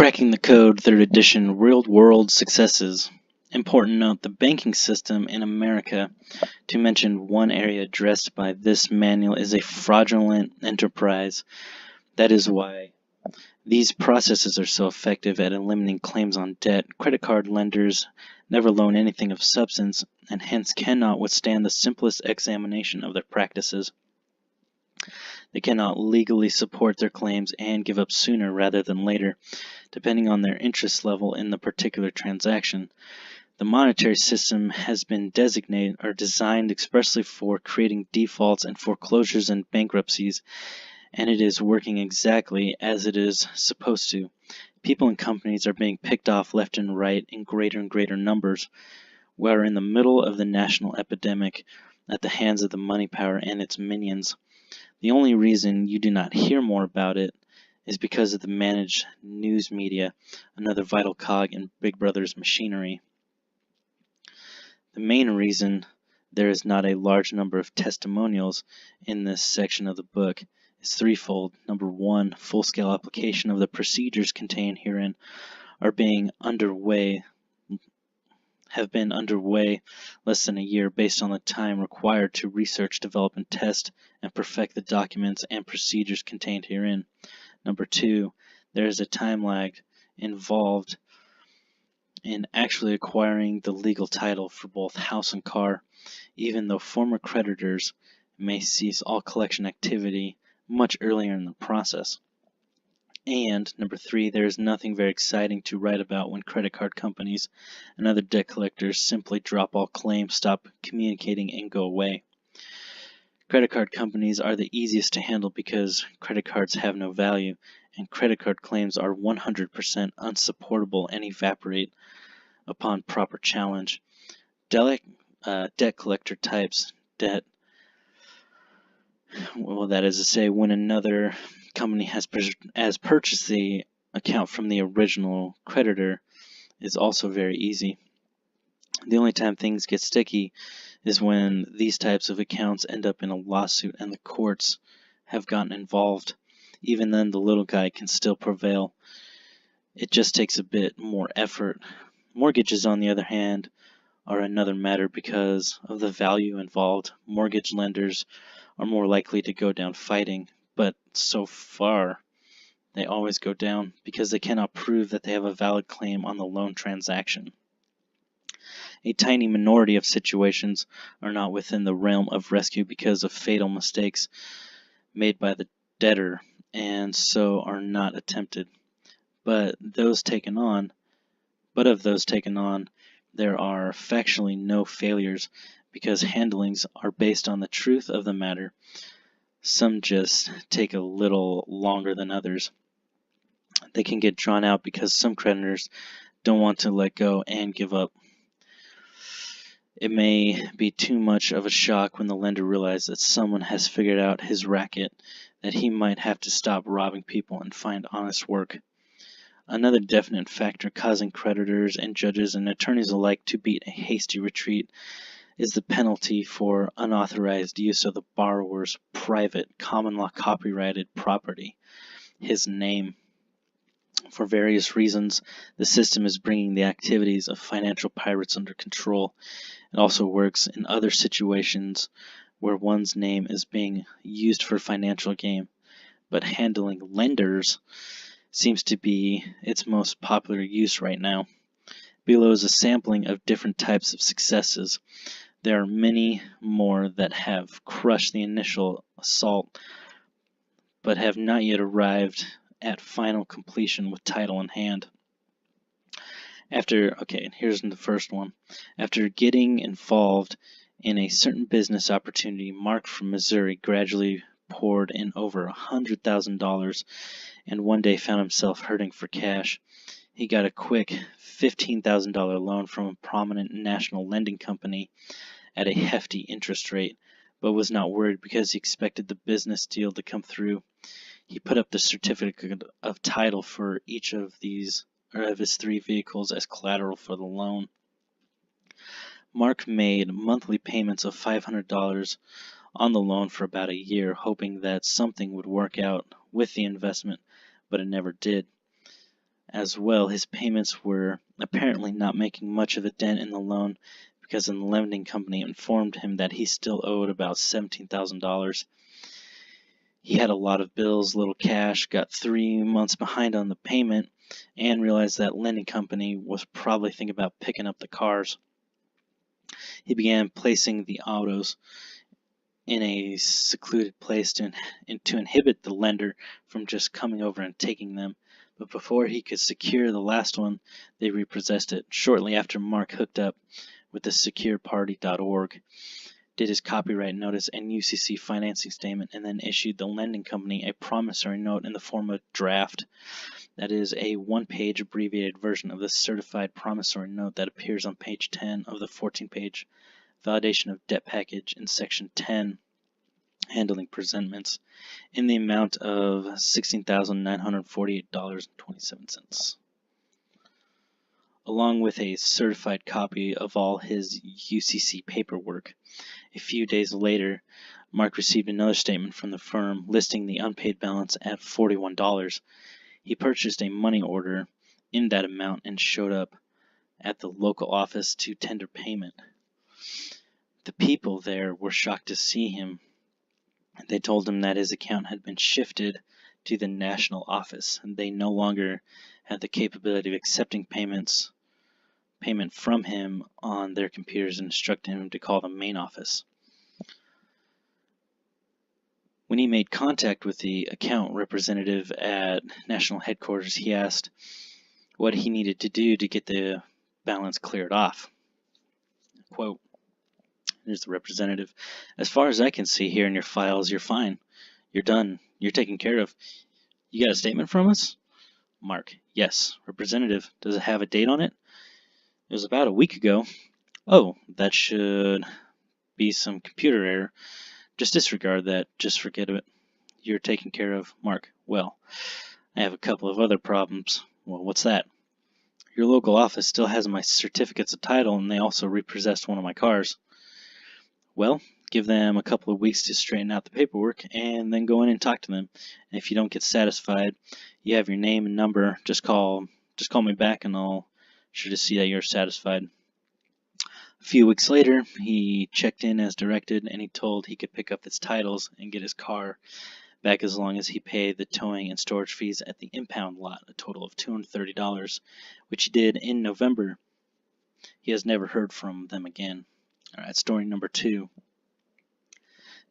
Cracking the Code, 3rd edition, Real-World Successes. Important note, the banking system in America, to mention one area addressed by this manual, is a fraudulent enterprise. That is why these processes are so effective at eliminating claims on debt. Credit card lenders never loan anything of substance, and hence cannot withstand the simplest examination of their practices. They cannot legally support their claims and give up sooner rather than later, depending on their interest level in the particular transaction. The monetary system has been designated or designed expressly for creating defaults and foreclosures and bankruptcies, and it is working exactly as it is supposed to. People and companies are being picked off left and right in greater and greater numbers. We are in the middle of the national epidemic at the hands of the money power and its minions. The only reason you do not hear more about it is because of the managed news media, another vital cog in Big Brother's machinery. The main reason there is not a large number of testimonials in this section of the book is threefold. Number one, full-scale application of the procedures contained herein have been underway less than a year based on the time required to research, develop, and test and perfect the documents and procedures contained herein. Number two, there is a time lag involved in actually acquiring the legal title for both house and car, even though former creditors may cease all collection activity much earlier in the process. And number three, there is nothing very exciting to write about when credit card companies and other debt collectors simply drop all claims, stop communicating, and go away. Credit card companies are the easiest to handle because credit cards have no value, and credit card claims are 100% unsupportable and evaporate upon proper challenge. Debt collector types debt. Well, that is to say, when another company has purchased the account from the original creditor, is also very easy. The only time things get sticky is when these types of accounts end up in a lawsuit and the courts have gotten involved. Even then, the little guy can still prevail. It just takes a bit more effort. Mortgages, on the other hand, are another matter because of the value involved. Mortgage lenders are more likely to go down fighting, but so far they always go down because they cannot prove that they have a valid claim on the loan transaction. A tiny minority of situations are not within the realm of rescue because of fatal mistakes made by the debtor, and so are not attempted. But of those taken on, there are factually no failures because handlings are based on the truth of the matter. Some just take a little longer than others. They can get drawn out because some creditors don't want to let go and give up. It may be too much of a shock when the lender realizes that someone has figured out his racket, that he might have to stop robbing people and find honest work. Another definite factor causing creditors and judges and attorneys alike to beat a hasty retreat is the penalty for unauthorized use of the borrower's private, common law copyrighted property, his name. For various reasons, the system is bringing the activities of financial pirates under control. It also works in other situations where one's name is being used for financial gain, but handling lenders seems to be its most popular use right now. Below is a sampling of different types of successes. There are many more that have crushed the initial assault, but have not yet arrived at final completion with title in hand. Here's the first one. After getting involved in a certain business opportunity, Mark from Missouri gradually poured in over $100,000 and one day found himself hurting for cash. He got a quick $15,000 loan from a prominent national lending company at a hefty interest rate, but was not worried because he expected the business deal to come through. He put up the certificate of title for each of his 3 vehicles as collateral for the loan. Mark made monthly payments of $500 on the loan for about a year, hoping that something would work out with the investment, but it never did. As well, his payments were apparently not making much of a dent in the loan because the lending company informed him that he still owed about $17,000. He had a lot of bills, little cash, got 3 months behind on the payment, and realized that lending company was probably thinking about picking up the cars. He began placing the autos in a secluded place to inhibit the lender from just coming over and taking them. But before he could secure the last one, they repossessed it. Shortly after, Mark hooked up with the secureparty.org, did his copyright notice and UCC financing statement, and then issued the lending company a promissory note in the form of draft. That is a one-page abbreviated version of the certified promissory note that appears on page 10 of the 14-page validation of debt package in section 10, handling presentments, in the amount of $16,948.27. along with a certified copy of all his UCC paperwork. A few days later, Mark received another statement from the firm listing the unpaid balance at $41. He purchased a money order in that amount and showed up at the local office to tender payment. The people there were shocked to see him. They told him that his account had been shifted to the national office, and they no longer had the capability of accepting payment from him on their computers, and instructed him to call the main office. When he made contact with the account representative at national headquarters, he asked what he needed to do to get the balance cleared off. Quote, here's the representative. As far as I can see here in your files, you're fine. You're done. You're taken care of. You got a statement from us? Mark, yes. Representative, does it have a date on it? It was about a week ago. Oh, that should be some computer error. Just disregard that. Just forget it. You're taken care of. Mark, well, I have a couple of other problems. Well, what's that? Your local office still has my certificates of title, and they also repossessed one of my cars. Well, give them a couple of weeks to straighten out the paperwork, and then go in and talk to them. And if you don't get satisfied, you have your name and number. Just call me back, and I'll sure to see that you're satisfied. A few weeks later, he checked in as directed, and he told he could pick up his titles and get his car back as long as he paid the towing and storage fees at the impound lot, a total of $230, which he did in November. He has never heard from them again. All right, story number 2.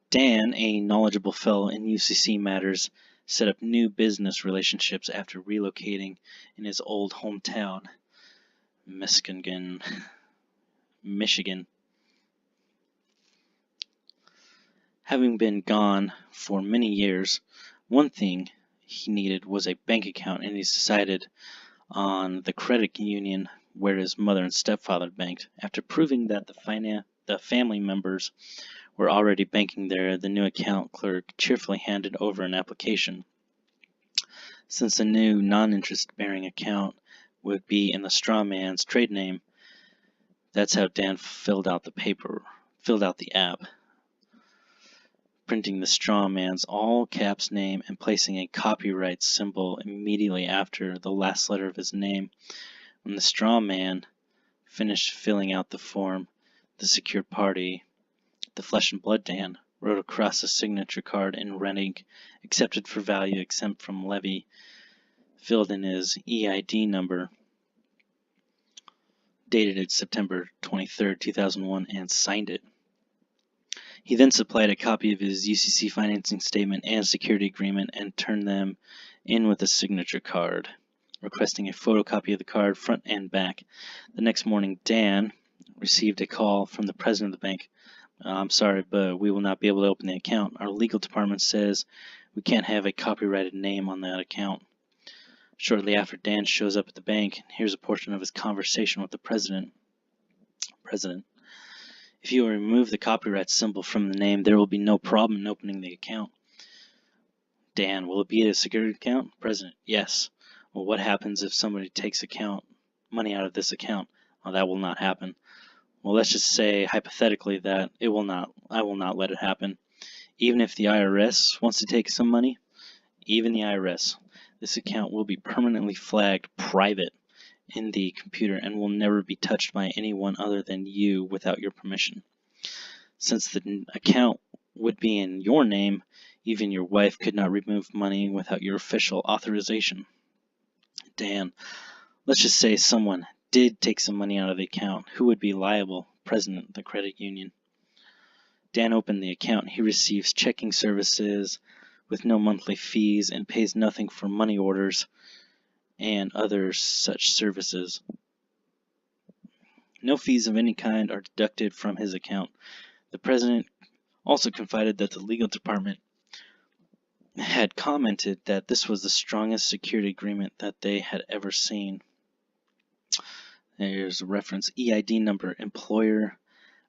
Dan, a knowledgeable fellow in UCC matters, set up new business relationships after relocating in his old hometown, Michigan. Having been gone for many years, one thing he needed was a bank account, and he decided on the credit union where his mother and stepfather banked. After proving that the family members were already banking there, the new account clerk cheerfully handed over an application. Since the new non-interest-bearing account would be in the straw man's trade name, that's how Dan filled out the app, printing the straw man's all caps name and placing a copyright symbol immediately after the last letter of his name. When the straw man finished filling out the form, the secured party, the flesh and blood Dan, wrote across the signature card in red ink, accepted for value exempt from levy, filled in his EID number, dated it September 23, 2001, and signed it. He then supplied a copy of his UCC financing statement and security agreement and turned them in with a signature card, requesting a photocopy of the card front and back. The next morning, Dan received a call from the president of the bank. I'm sorry, but we will not be able to open the account. Our legal department says we can't have a copyrighted name on that account. Shortly after, Dan shows up at the bank, and here's a portion of his conversation with the president. President, if you remove the copyright symbol from the name, there will be no problem in opening the account. Dan, will it be a security account? President, yes. Well, what happens if somebody takes money out of this account? Well, that will not happen. Well, let's just say hypothetically that I will not let it happen. Even if the IRS wants to take some money? even the IRS. This account will be permanently flagged private in the computer and will never be touched by anyone other than you without your permission. Since the account would be in your name, even your wife could not remove money without your official authorization. Dan, let's just say someone did take some money out of the account. Who would be liable? President of the credit union. Dan opened the account. He receives checking services with no monthly fees and pays nothing for money orders and other such services. No fees of any kind are deducted from his account. The president also confided that the legal department had commented that this was the strongest security agreement that they had ever seen. There's a reference: EID number, employer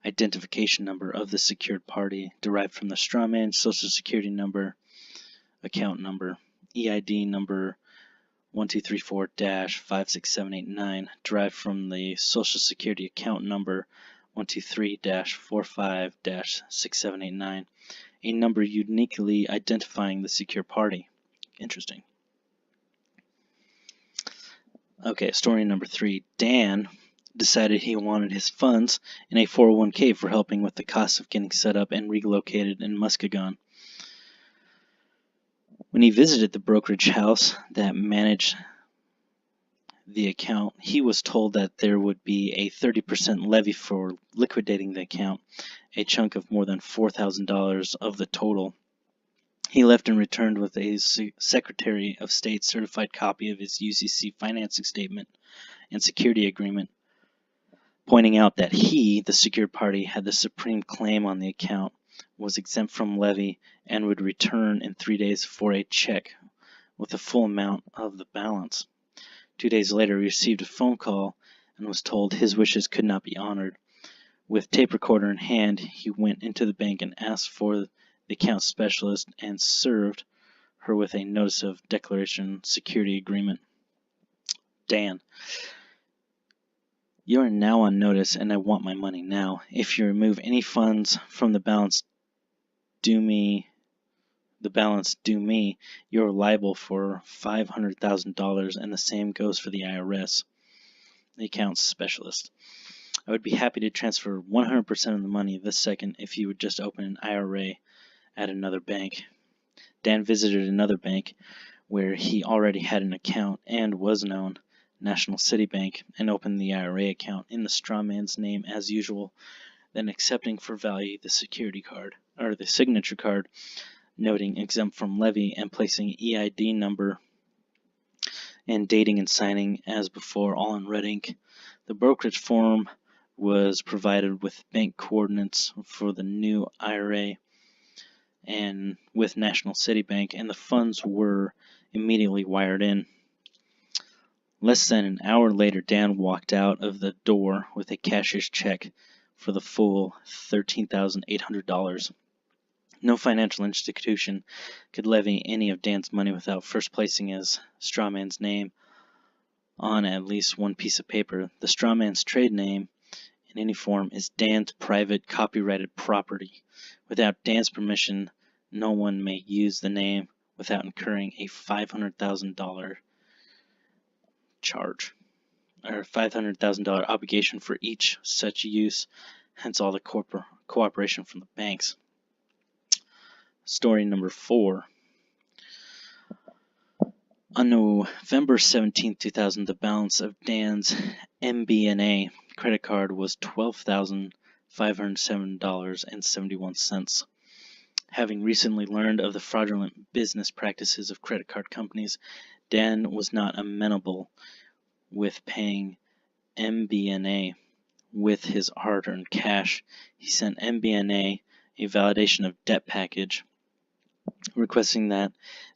identification number of the secured party, derived from the strawman social security number, account number. EID number 1234-56789, derived from the social security account number 123-45-6789, a number uniquely identifying the secure party. Interesting. Okay, story number 3. Dan decided he wanted his funds in a 401k for helping with the cost of getting set up and relocated in Muskegon. When he visited the brokerage house that managed the account, he was told that there would be a 30% levy for liquidating the account, a chunk of more than $4,000 of the total. He left and returned with a Secretary of State certified copy of his UCC financing statement and security agreement, pointing out that he, the secured party, had the supreme claim on the account, was exempt from levy, and would return in 3 days for a check with the full amount of the balance. 2 days later, he received a phone call and was told his wishes could not be honored. With tape recorder in hand, he went into the bank and asked for the account specialist and served her with a notice of declaration security agreement. Dan, you are now on notice and I want my money now. If you remove any funds from the balance due me, you're liable for $500,000, and the same goes for the IRS, the accounts specialist. I would be happy to transfer 100% of the money this second if you would just open an IRA at another bank. Dan visited another bank where he already had an account and was known, National City Bank, and opened the IRA account in the strawman's name as usual, then accepting for value the security card, or the signature card, noting exempt from levy and placing EID number and dating and signing as before, all in red ink. The brokerage form was provided with bank coordinates for the new IRA and with National City Bank, and the funds were immediately wired in. Less than an hour later, Dan walked out of the door with a cashier's check for the full $13,800. No financial institution could levy any of Dan's money without first placing his strawman's name on at least one piece of paper. The strawman's trade name in any form is Dan's private copyrighted property. Without Dan's permission, no one may use the name without incurring a $500,000 charge, or $500,000 obligation for each such use, hence all the cooperation from the banks. Story number 4. On November 17, 2000, the balance of Dan's MBNA credit card was $12,507.71. Having recently learned of the fraudulent business practices of credit card companies, Dan was not amenable with paying MBNA with his hard-earned cash. He sent MBNA a validation of debt package, requesting that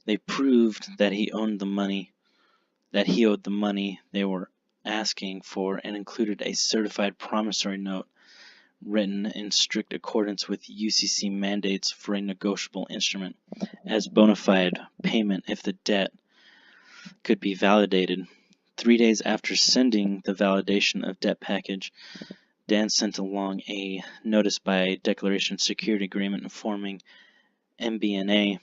they proved that he owed the money they were asking for, and included a certified promissory note written in strict accordance with UCC mandates for a negotiable instrument as bona fide payment if the debt could be validated. 3 days after sending the validation of debt package, Dan sent along a notice by declaration security agreement informing MBNA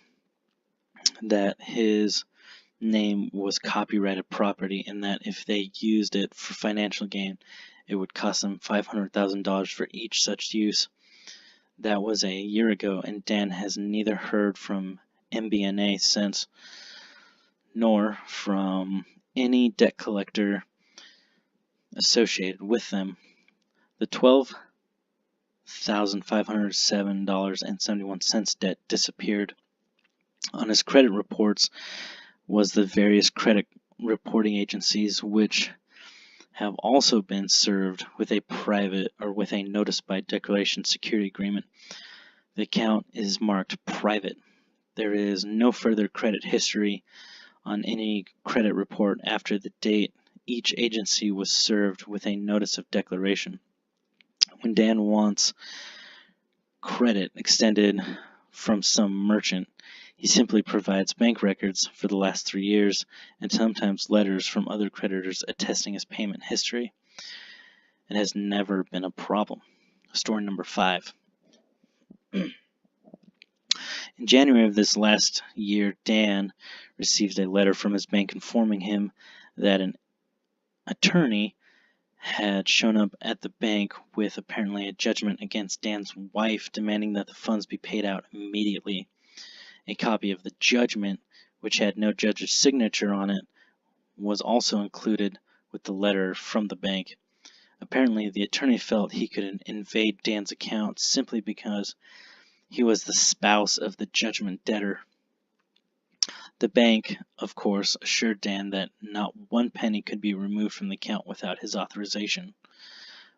that his name was copyrighted property and that if they used it for financial gain, it would cost them $500,000 for each such use. That was a year ago, and Dan has neither heard from MBNA since, nor from any debt collector associated with them. The $12,507.71 debt disappeared. On his credit reports was the various credit reporting agencies, which have also been served with a private or with a notice by declaration security agreement. The account is marked private. There is no further credit history on any credit report after the date each agency was served with a notice of declaration. When Dan wants credit extended from some merchant, he simply provides bank records for the last 3 years and sometimes letters from other creditors attesting his payment history. It has never been a problem. Story number 5. In January of this last year, Dan received a letter from his bank informing him that an attorney had shown up at the bank with apparently a judgment against Dan's wife demanding that the funds be paid out immediately. A copy of the judgment, which had no judge's signature on it, was also included with the letter from the bank. Apparently, the attorney felt he could invade Dan's account simply because he was the spouse of the judgment debtor. The bank, of course, assured Dan that not one penny could be removed from the account without his authorization.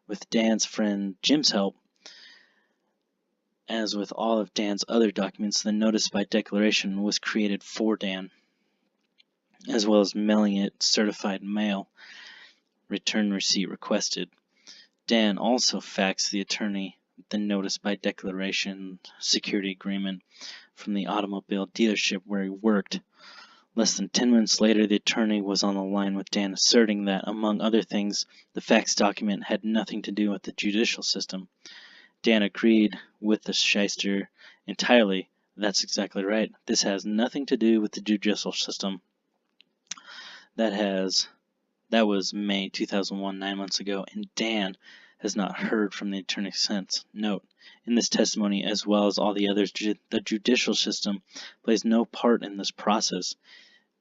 With Dan's friend Jim's help, as with all of Dan's other documents, the notice by declaration was created for Dan, as well as mailing it certified mail, return receipt requested. Dan also faxed the attorney the notice by declaration security agreement from the automobile dealership where he worked. Less than 10 minutes later, the attorney was on the line with Dan, asserting that, among other things, the fax document had nothing to do with the judicial system. Dan agreed with the shyster entirely. That's exactly right. This has nothing to do with the judicial system. That was May 2001, 9 months ago, and Dan has not heard from the attorney since. Note, in this testimony, as well as all the others, the judicial system plays no part in this process.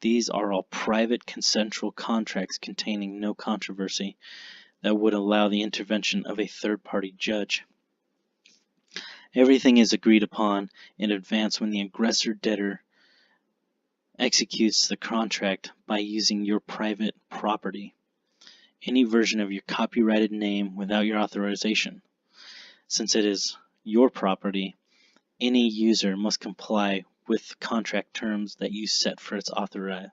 These are all private consensual contracts containing no controversy that would allow the intervention of a third-party judge. Everything is agreed upon in advance when the aggressor debtor executes the contract by using your private property, any version of your copyrighted name without your authorization. Since it is your property, any user must comply with contract terms that you set for its authorized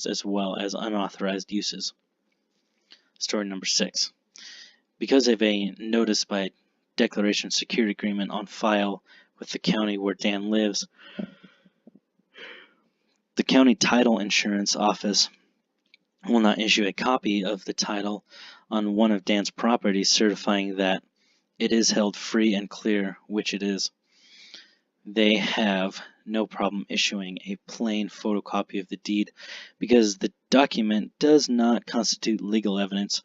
as well as unauthorized uses. Story number 6. Because of a notice by declaration security agreement on file with the county where Dan lives, the county title insurance office will not issue a copy of the title on one of Dan's properties certifying that it is held free and clear, which it is. They have no problem issuing a plain photocopy of the deed because the document does not constitute legal evidence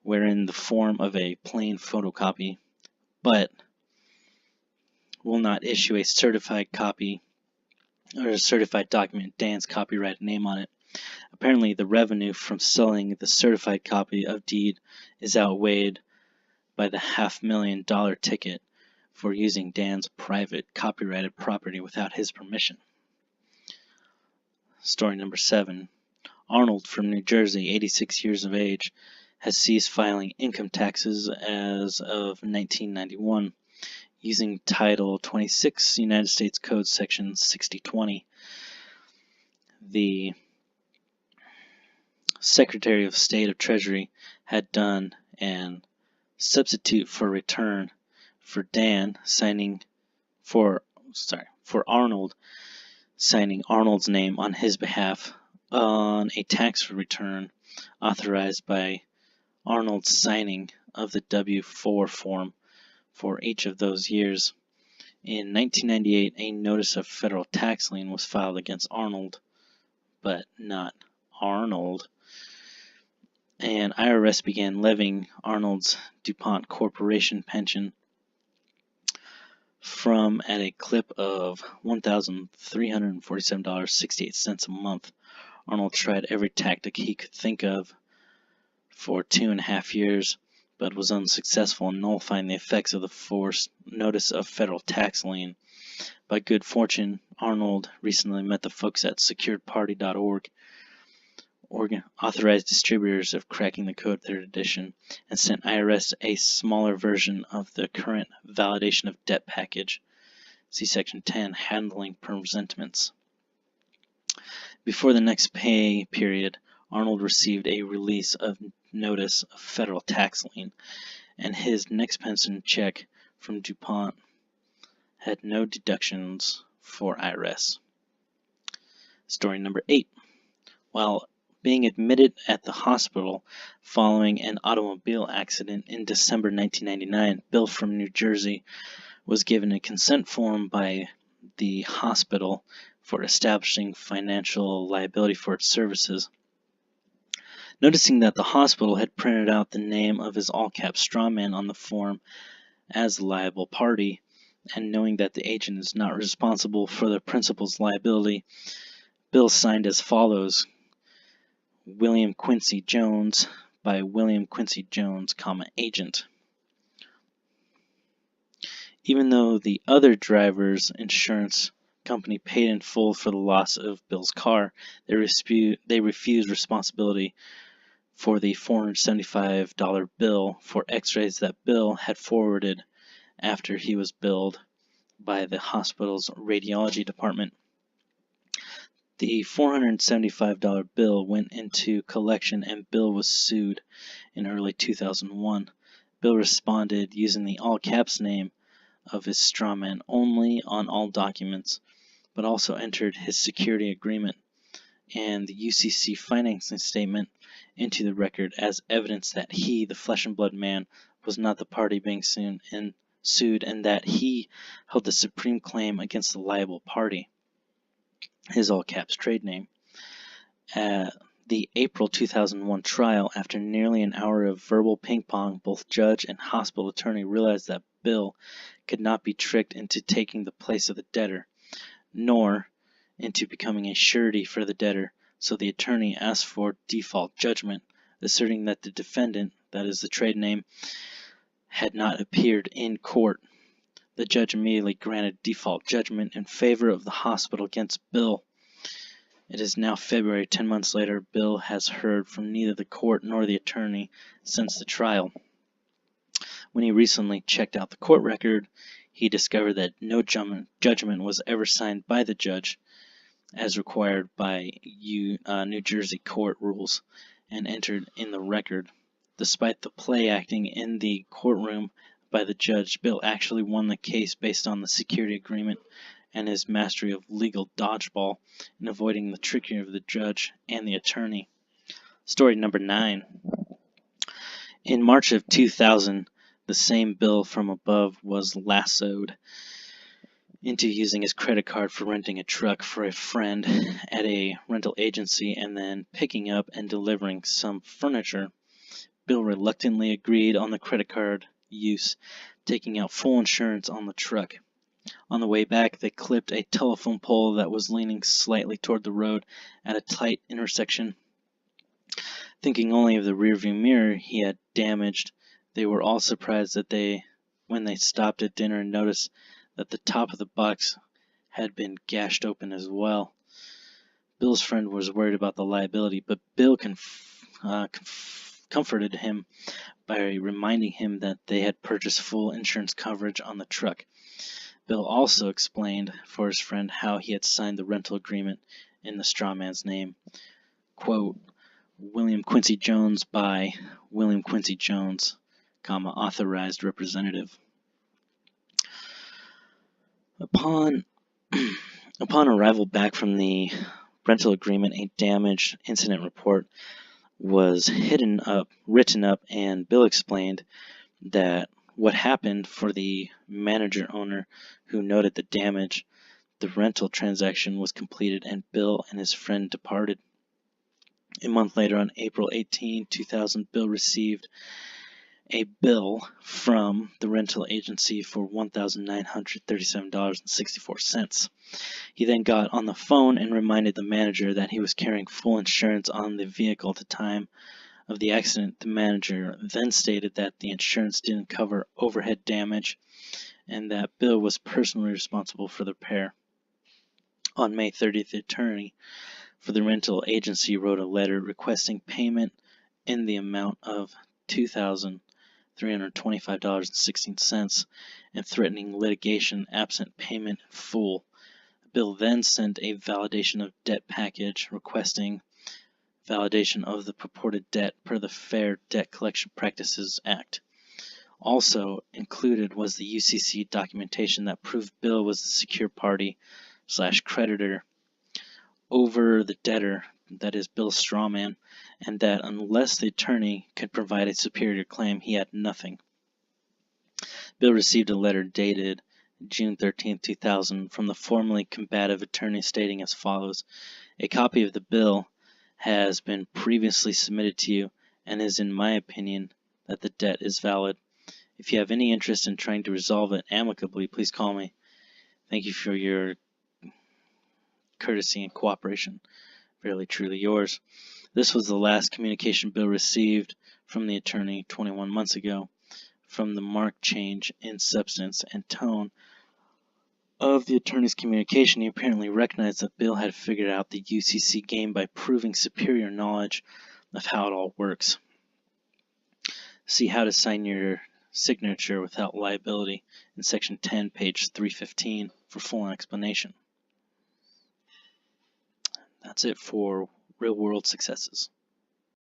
wherein the form of a plain photocopy, but will not issue a certified copy or a certified document Dan's copyrighted name on it. Apparently, the revenue from selling the certified copy of deed is outweighed by the $500,000 ticket for using Dan's private copyrighted property without his permission. Story number 7. Arnold from New Jersey, 86 years of age, has ceased filing income taxes as of 1991 using Title 26 United States Code Section 6020. The Secretary of State of Treasury had done an substitute for return for Dan for Arnold, signing Arnold's name on his behalf on a tax return authorized by Arnold's signing of the W-4 form for each of those years. In 1998, a notice of federal tax lien was filed against Arnold, but not Arnold, and IRS began levying Arnold's DuPont Corporation pension from at a clip of $1,347.68 a month. Arnold tried every tactic he could think of for 2.5 years, but was unsuccessful in nullifying the effects of the forced notice of federal tax lien. By good fortune, Arnold recently met the folks at securedparty.org, authorized distributors of Cracking the Code 3rd edition, and sent IRS a smaller version of the current validation of debt package. See Section 10, Handling Presentments. Before the next pay period, Arnold received a release of notice of federal tax lien, and his next pension check from DuPont had no deductions for IRS. Story number 8. While being admitted at the hospital following an automobile accident in December 1999, Bill from New Jersey was given a consent form by the hospital for establishing financial liability for its services. Noticing that the hospital had printed out the name of his all-caps strawman on the form as the liable party, and knowing that the agent is not responsible for the principal's liability, Bill signed as follows: William Quincy Jones by William Quincy Jones, agent. Even though the other driver's insurance company paid in full for the loss of Bill's car, they refused responsibility for the $475 bill for x-rays that Bill had forwarded after he was billed by the hospital's radiology department. The $475 bill went into collection and Bill was sued in early 2001. Bill responded using the all-caps name of his strawman only on all documents, but also entered his security agreement and the UCC financing statement into the record as evidence that he, the flesh and blood man, was not the party being sued and that he held the supreme claim against the liable party, his all-caps trade name. At the April 2001 trial, after nearly an hour of verbal ping-pong, both judge and hospital attorney realized that Bill could not be tricked into taking the place of the debtor, nor into becoming a surety for the debtor, so the attorney asked for default judgment, asserting that the defendant, that is the trade name, had not appeared in court. The judge immediately granted default judgment in favor of the hospital against Bill. It is now February. 10 months later, Bill has heard from neither the court nor the attorney since the trial. When he recently checked out the court record, he discovered that no judgment was ever signed by the judge, as required by New Jersey court rules, and entered in the record. Despite the play acting in the courtroom by the judge, Bill actually won the case based on the security agreement and his mastery of legal dodgeball in avoiding the trickery of the judge and the attorney. Story number 9. In March of 2000, the same Bill from above was lassoed into using his credit card for renting a truck for a friend at a rental agency and then picking up and delivering some furniture. Bill reluctantly agreed on the credit card use, taking out full insurance on the truck. On the way back, they clipped a telephone pole that was leaning slightly toward the road at a tight intersection. Thinking only of the rearview mirror he had damaged, they were all surprised that when they stopped at dinner and noticed that the top of the box had been gashed open as well. Bill's friend was worried about the liability, but Bill comforted him by reminding him that they had purchased full insurance coverage on the truck. Bill also explained for his friend how he had signed the rental agreement in the strawman's name. Quote, William Quincy Jones by William Quincy Jones, authorized representative. Upon arrival back from the rental agreement, a damage incident report was written up, and Bill explained that what happened for the manager owner who noted the damage. The rental transaction was completed and Bill and his friend departed. A month later, on April 18, 2000, Bill received a bill from the rental agency for $1,937.64. He then got on the phone and reminded the manager that he was carrying full insurance on the vehicle at the time of the accident. The manager then stated that the insurance didn't cover overhead damage and that Bill was personally responsible for the repair. On May 30th, the attorney for the rental agency wrote a letter requesting payment in the amount of $2,325.16 and threatening litigation absent payment in full. Bill then sent a validation of debt package requesting validation of the purported debt per the Fair Debt Collection Practices Act. Also included was the UCC documentation that proved Bill was the secure party / creditor over the debtor, that is Bill's strawman, and that unless the attorney could provide a superior claim, he had nothing. Bill received a letter dated June 13, 2000 from the formerly combative attorney stating as follows: "A copy of the bill has been previously submitted to you and is in my opinion that the debt is valid. If you have any interest in trying to resolve it amicably, please call me. Thank you for your courtesy and cooperation. Fairly truly yours." This was the last communication Bill received from the attorney 21 months ago. From the marked change in substance and tone of the attorney's communication, he apparently recognized that Bill had figured out the UCC game by proving superior knowledge of how it all works. See how to sign your signature without liability in Section 10, page 315 for full explanation. That's it for real-world successes.